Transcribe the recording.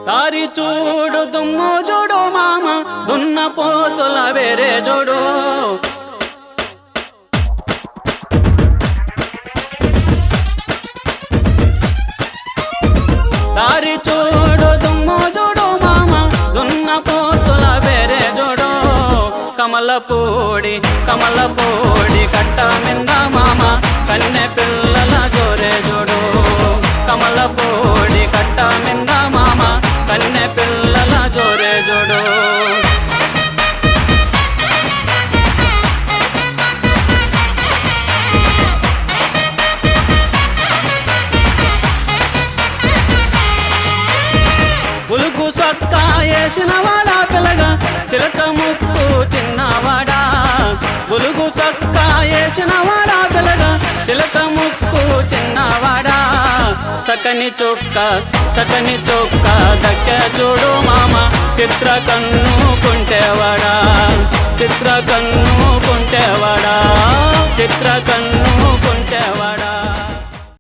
దారి చూడు దుమ్ము చూడు మామ దున్న పోతుల వేరే చూడు దారి చూడు దుమ్ము చూడు మామ దున్న పోతుల వేరే చూడు కమలపూడి కట్ట మింద మామ కన్నె పిల్లల జోరే చూడు కమలపూడి కట్ట మింద మామ కన్నె పిల్లల జోరే చూడు బులుగు సొక్కా వేసినవాడా పిల్లగా చిలక ముక్కు చిన్నవాడా బులుగు సొక్కా వేసినవాడా పిల్లగా చిలక ముక్కు చిన్నవాడా చక్కని చొక్క దగ్గ చూడు మామ చిత్ర కన్ను